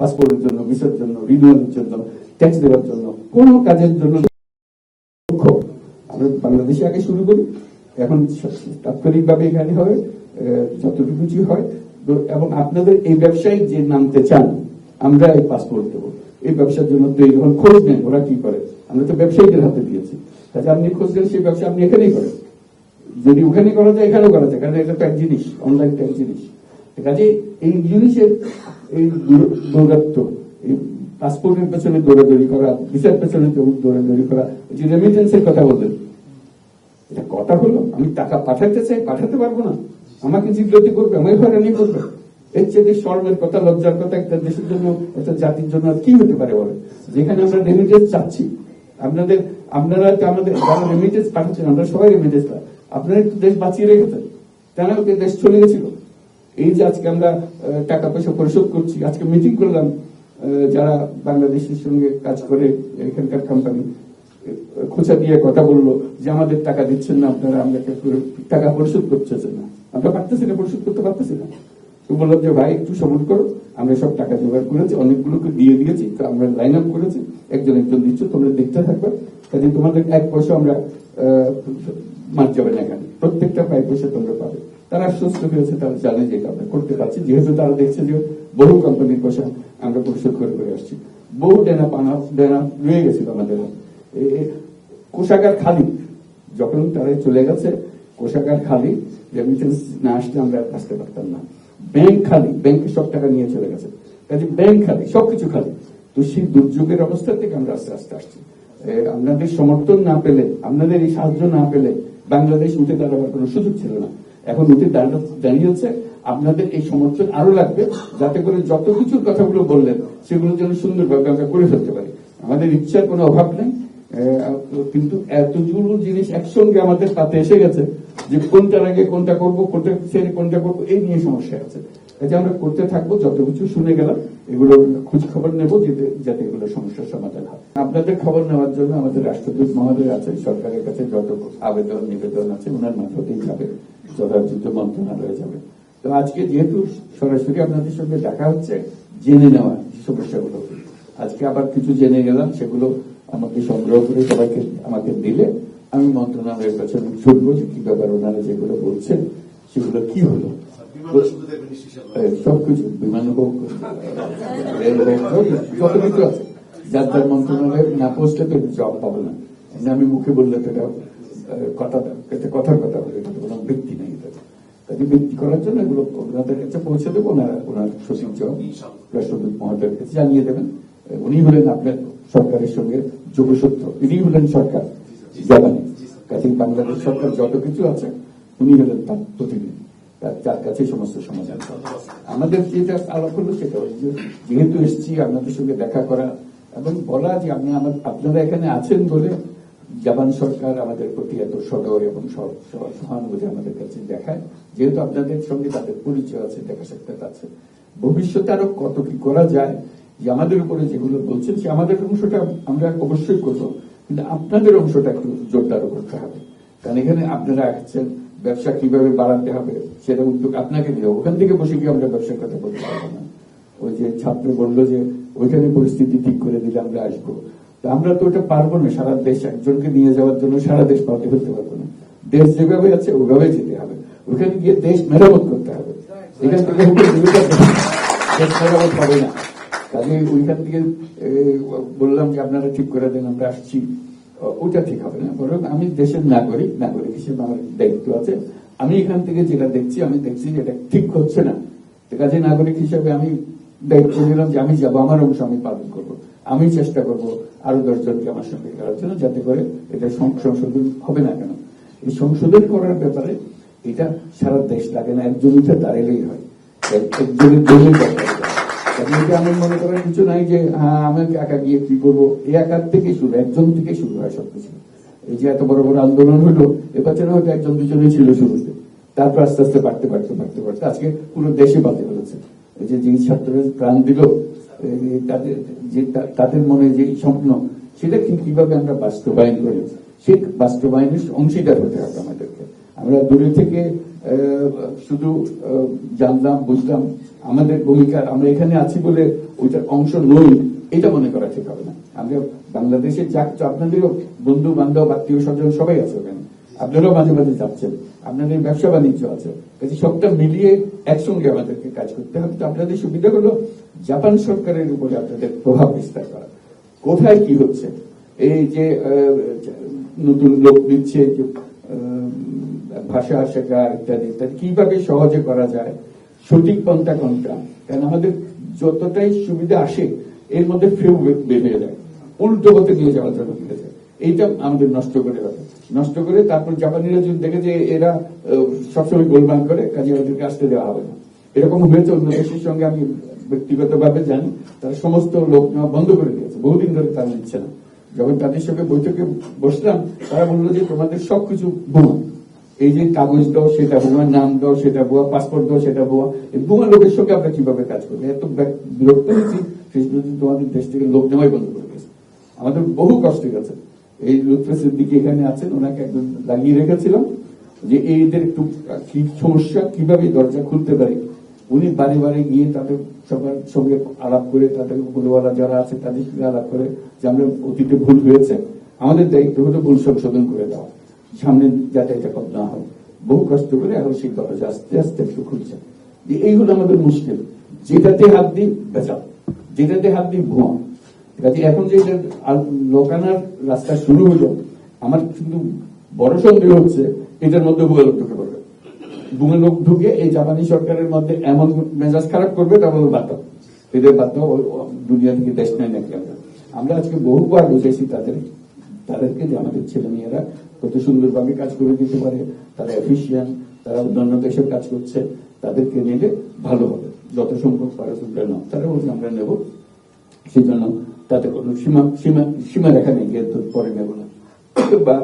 পাসপোর্টের জন্য, ভিসার জন্য, রিনিউয়ালের জন্য, ট্যাক্স দেওয়ার জন্য, কোন কাজের জন্য আমরা বাংলাদেশে আগে শুরু করি। এখন তাৎক্ষণিকভাবে এখানে হবে যতটুকু কিছু হয়। এবং আপনাদের এই ব্যবসায় যে নামতে চান, আমরা এই পাসপোর্ট দেবো। এই ব্যবসার জন্য তো যখন খোঁজ নেন ওরা কি করে, আমরা তো ব্যবসায়ীদের হাতে দিয়েছি। কাজে আপনি খোঁজ নেন, সেই ব্যবসা আপনি এখানেই করেন। যদি ওখানে করা যায় এখানেও করা যায়, কারণ এটা তো এক জিনিস, অনলাইনটা এক জিনিস। কাজে এই জিনিসের এই দৌরাত্ম, এই পাসপোর্টের পেছনে দৌড়াদৌড়ি করা, ভিসার পেছনে দৌড়াদৌড়ি করা, যে রেমিটেন্সের কথা বললেন, এটা কথা হলো আমি টাকা পাঠাতে চাই, পাঠাতে পারবো না, আমাকে জিজ্ঞাসা করবে, আমাকে হয়রানি করবে। এর চেয়ে শর্মের কথা, লজ্জার কথা একটা দেশের জন্য, একটা জাতির জন্য কি হতে পারে বলে? যেখানে আমরা রেমিটেন্স চাচ্ছি, আপনারা আমাদের যারা রেমিটেন্স পাঠাচ্ছেন, আমরা সবাই রেমিটেন্স পাই, আপনারা একটু দেশ বাঁচিয়ে রেখেছেন, কেন দেশ চলে গেছিল। এই যে আজকে আমরা টাকা পয়সা পরিশোধ করছি, আজকে মিটিং করলাম যারা বাংলাদেশের সঙ্গে কাজ করে এখানকার কোম্পানি, খোঁচা দিয়ে কথা বললো যে আমাদের টাকা দিচ্ছেন না আপনারা, আমরা টাকা পরিশোধ করতেছেন না, আমরা পারতেছি না, পরিশোধ করতে পারতেছি না। তো বললাম যে ভাই একটু সবুর করো, আমরা সব টাকা জোগাড় করেছি, অনেকগুলোকে দিয়ে দিয়েছি, তো আমরা লাইন আপ করেছি, একজন একজন দিচ্ছ, তোমরা দেখতে থাকবে, কাজে তোমাদের এক পয়সা আমরা মার যাবে না, এখানে প্রত্যেকটা 5 পয়সা তোমরা পাবে। তারা আশ্বস্ত হয়েছে, তারা জানে যে এটা আমরা করতে পারছি, যেহেতু তারা দেখছে যে বহু কোম্পানির পয়সা আমরা পরিশোধ করে করে আসছি, বহু ডেনা রয়ে গেছিল আমাদের। কোষাগার খালি, যখন তারা চলে গেছে কোষাগার খালি, রেমিটেন্স না আসলে আমরা আসতে পারতাম না। ব্যাংক খালি, ব্যাংকে সব টাকা নিয়ে চলে গেছে, কাজে ব্যাংক খালি, সবকিছু খালি। তো সেই দুর্যোগের অবস্থা থেকে আমরা আস্তে আস্তে আসছি। আপনাদের সমর্থন না পেলে, আপনাদের এই সাহায্য না পেলে বাংলাদেশ উঠে দাঁড়াবার কোনো সুযোগ ছিল না। এখন উঠে দাঁড়িয়েছে, আপনাদের এই সমর্থন আরো লাগবে, যাতে করে যত কিছুর কথাগুলো বললেন সেগুলো যেন সুন্দরভাবে আমরা করে ফেলতে পারি। আমাদের ইচ্ছার কোনো অভাব নেই, কিন্তু এতগুলো জিনিস একসঙ্গে আমাদের পাতে এসে গেছে যে কোনটার আগে কোনটা করবো, কোনটা ছেড়ে কোনটা করবো, এই নিয়ে সমস্যা আছে। কাজে আমরা করতে থাকবো, যত কিছু শুনে গেলাম এগুলো খোঁজ খবর নেবো, যাতে এগুলো সমস্যার সমাধান হয়। আপনাদের খবর নেওয়ার জন্য আমাদের রাষ্ট্রদূত মহোদয় আছে, সরকারের কাছে যত আবেদন নিবেদন আছে ওনার মাধ্যমেই যাবে, যথাযথ মন্ত্রণালয়ে যাবে। তো আজকে যেহেতু সরাসরি আপনাদের সঙ্গে দেখা হচ্ছে, জেনে নেওয়া সমস্যাগুলো, আজকে আবার কিছু জেনে গেলাম, সেগুলো আমাকে সংগ্রহ করে সবাইকে আমাকে দিলে আমি মন্ত্রণালয়ের কাছে শুনবো যে কি ব্যাপার, ওনারা যেগুলো বলছেন সেগুলো কি হলো। সবকিছু বিমান হোক, রেলওয়ে যত কিছু আছে, যার যার মন্ত্রণালয়ে না পৌঁছলে তো জব পাবে না। আমি মুখে বললে তো এটা কথার কথা বলে, এটা কোনো ব্যক্তি নেই। তাকে ব্যক্তি করার জন্য এগুলো ওনাদের কাছে পৌঁছে দেবো, ওনার সচিব রাষ্ট্রদূত মহোদয়ের কাছে জানিয়ে দেবেন। উনি হলেন আপনার সরকারের সঙ্গে যোগসূত্র, ইনি হলেন সরকার জাপানি, কাছে বাংলাদেশ সরকার যত কিছু আছে উনি হলেন তার প্রতিনিধি, যার কাছে সমস্ত সমাধান। আমাদের যেটা আলাপ হলো সেটা যেহেতু এসেছি আপনাদের সঙ্গে দেখা করা এবং বলা যে আপনারা এখানে আছেন বলে জাপান সরকার আমাদের প্রতি এত সদয় এবং সহানুভূতি আমাদের কাছে দেখায়, যেহেতু আপনাদের সঙ্গে তাদের পরিচয় আছে, দেখা সাক্ষাৎ আছে। ভবিষ্যতে আরো কত কি করা যায়, যে আমাদের উপরে যেগুলো বলছেন সে আমাদের অংশটা আমরা অবশ্যই করবো, কিন্তু আপনাদের অংশটা একটু জোরদার করতে হবে। কারণ এখানে আপনারা আসছেন, ব্যবসা কিভাবে বাড়াতে হবে সেটা উদ্যোগ আপনাকে নিয়ে, ওখান থেকে বসে গিয়ে আমরা ব্যবসার কথা বলতে পারবো না। ওই যে ছাত্র বললো যে ওইখানে পরিস্থিতি ঠিক করে দিলে আমরা আসবো, আমরা তো ওটা পারবো না। সারা দেশ একজনকে নিয়ে যাওয়ার জন্য সারা দেশ পাল্টে ফেলতে পারবো না। দেশ যেভাবে আছে ওইভাবে যেতে হবে, ওখানে গিয়ে দেশ মেরামত করতে হবে। এখান থেকে দেশ মেরামত হবে না। কাজে ওইখান থেকে বললাম যে আপনারা ঠিক করে দেন, আমরা আসছি, ওটা ঠিক হবে না। বরং আমি দেশের নাগরিক হিসেবে আমার দায়িত্ব আছে। আমি এখান থেকে যেটা দেখছি, আমি দেখছি যে এটা ঠিক হচ্ছে না। কাজে নাগরিক হিসেবে আমি দায়িত্ব নিলাম যে আমি যাবো, আমার অংশ আমি পালন করবো, আমি চেষ্টা করবো আরো 10 জনকে আমার সঙ্গে করার জন্য, যাতে করে এটা সংশোধন হবে না কেন। এই সংশোধন করার ব্যাপারে এটা সারা দেশ লাগে না, একজন উঠে দাঁড়ালেই হয়, একজনের জন্যই দরকার। আমি মনে করার কিছু নাই যে হ্যাঁ আমি একা গিয়ে কি করবো, এই একার থেকে শুরু, একজন থেকে শুরু হয় সবকিছু। এই যে এত বড় বড় আন্দোলন হলো, এবছরে হয়তো একজন দুজনেই ছিল শুরুতে, তারপর আস্তে আস্তে বাড়তে আজকে পুরো দেশে বাড়তে পেরেছে। এই যে ছাত্রদের প্রাণ দিল, তাদের মনে যে স্বপ্ন, সেটা কিভাবে আমরা বাস্তবায়ন করি, সেই বাস্তবায়নের অংশীদার হতে হবে আমাদেরকে। আমরা দূরে থেকে শুধু জানলাম বুঝলাম, আমাদের ভূমিকা আমরা এখানে আছি বলে ওইটার অংশ নই, এটা মনে করা ঠিক হবে না। আমরা বাংলাদেশে আপনাদেরও বন্ধু বান্ধব আত্মীয় স্বজন সবাই আছে ওখানে, আপনারাও মাঝে মাঝে যাচ্ছেন, আপনাদের ব্যবসা বাণিজ্য আছে, কাজে সবটা মিলিয়ে একসঙ্গে আমাদেরকে কাজ করতে হবে। তো আপনাদের সুবিধা হলো জাপান সরকারের উপরে আপনাদের প্রভাব বিস্তার করা, কোথায় কি হচ্ছে, এই যে নতুন লোক দিচ্ছে, ভাষা শেখা ইত্যাদি ইত্যাদি, কিভাবে সহজে করা যায়, সঠিক পন্থা কোনটা, কারণ আমাদের যতটাই সুবিধা আসে এর মধ্যে ফেউ বের হয়ে যায়, উল্টো পথে নিয়ে যাওয়ার জন্য ফিরে যায়। এইটা আমাদের নষ্ট করে রাখে, নষ্ট করে তারপর জাপানিরা যদি দেখে যে এরা সবসময় গোলমাল করে, কাজে ওদেরকে আসতে দেওয়া হবে না। এরকম হয়েছে অন্য দেশের সঙ্গে, আমি ব্যক্তিগতভাবে জানি, তারা সমস্ত লোক নেওয়া বন্ধ করে দিয়েছে, বহুদিন ধরে তারা নিচ্ছে না। যখন তাদের সঙ্গে বৈঠকে বসলাম, তারা বললো যে তোমাদের সবকিছু বোমা, এই যে কাগজ দাও সেটা বোমা, নাম দাও সেটা বোমা, পাসপোর্ট দাও সেটা বোমা, এই বোমা লোকের সঙ্গে আমরা কিভাবে কাজ করবো, এত বিরক্ত হয়েছি, শেষ পর্যন্ত তোমাদের দেশ থেকে লোক নেওয়াই বন্ধ করে দিয়েছে। আমাদের বহু কষ্ট গেছে। এই লুৎফেসের দিকে এখানে আছেন, ওনাকে একদম লাগিয়ে রেখেছিলাম যে এইদের একটু কি সমস্যা, কিভাবে দরজা খুলতে পারি। উনি বাড়ি বাড়ি গিয়ে তাদের সবার সঙ্গে আলাপ করে, তাদের উপরওয়ালা যারা আছে তাদের সঙ্গে আলাপ করে যে আমরা অতীতে ভুল হয়েছে, আমাদের দায়িত্ব হলো ভুল সংশোধন করে দেওয়া, সামনে যাতে এটা না হয়। বহু কষ্ট করে এখন সেই দরজা আস্তে আস্তে একটু খুলছে। এই হলো আমাদের মুশকিল, যেটাতে হাত দিই বেচা, যেটাতে হাত দিই ভুয়া। কাজে এখন যে লোকানার রাস্তা শুরু হলো, আমার কিন্তু বড় সন্দেহ হচ্ছে এটার মধ্যে ভুয়া লোক ঢুকে পড়বে। ভুয়া লোক ঢুকে এই জাপানি সরকারের মধ্যে এমন মেজাজ খারাপ করবে, তা বলবো বাধ্য, এদের বাধ্য দুনিয়া থেকে দেশ নেয় নাকি। আমরা আজকে বহুবার বুঝেছি তাদেরকে যে আমাদের ছেলে মেয়েরা কত সুন্দরভাবে কাজ করে দিতে পারে, তারা এফিসিয়েন্ট, তারা অন্যান্য দেশের কাজ করছে, তাদেরকে নিলে ভালো হবে, যত সম্ভব পারে তোমরা নাও। তারা বলছে আমরা নেব, সেই জন্য তাদের কোনো সীমারেখা নেই, পরে নেব না, বা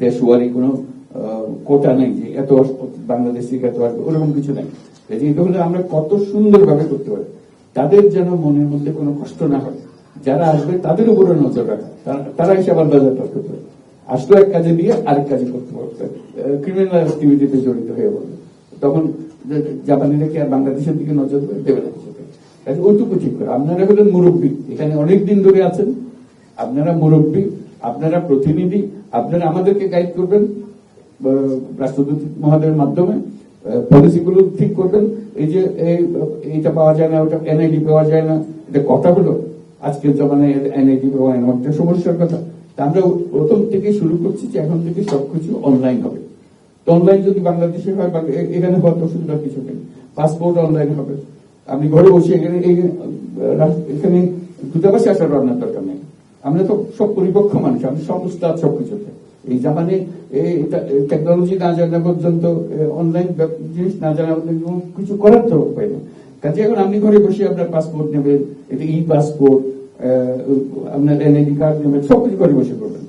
দেশওয়ারি কোনো কোটা নেই যে এত বাংলাদেশ থেকে এত আসবে, ওরকম কিছু নেই। এটা হলে আমরা কত সুন্দরভাবে করতে পারি, তাদের যেন মনের মধ্যে কোনো কষ্ট না হয়, যারা আসবে তাদের উপরে নজর রাখা, তারা এসে আবার বাজার করতে পারে, আসলো এক কাজে দিয়ে আরেক কাজে করতে পারবে, ক্রিমিনাল অ্যাক্টিভিটিতে জড়িত হয়ে বলবে, তখন জাপানিরা কি আর বাংলাদেশের দিকে নজর দেবে না? ওইটুকু ঠিক করে। আপনারা হলেন মুরব্বী, এখানে অনেকদিন ধরে আছেন, আপনারা মুরব্বী, আপনারা প্রতিনিধি, আপনারা আমাদেরকে গাইড করবেন রাষ্ট্রদূত মহোদয়ের মাধ্যমে, পলিসিগুলো ঠিক করবেন। এই যে এইটা পাওয়া যায় না, ওটা এনআইডি পাওয়া যায় না, এটা কথা হলো আজকের জমানায় এনআইডি পাওয়া একটা সমস্যার কথা। আমরা প্রথম থেকে শুরু করছি যে এখন থেকে সবকিছু অনলাইন হবে। তো অনলাইন যদি বাংলাদেশে হয়, এখানে হয়তো অসুবিধার কিছু নেই, পাসপোর্ট অনলাইন হবে, আপনি ঘরে বসে এখানে দূতাবাসে আসার রান্নার দরকার নেই। আমরা তো সব পরিপক্ষ মানুষ, আমি সব উস্তাদ সবকিছুতে। এই জামানে টেকনোলজি না জানা পর্যন্ত, অনলাইন জিনিস না জানা পর্যন্ত কিছু করার তো উপায় না। কাজে এখন আপনি ঘরে বসে আপনার পাসপোর্ট নেবেন, এটা ই পাসপোর্ট, আপনার এনআইডি কার্ড নেবেন, সবকিছু ঘরে বসে করবেন।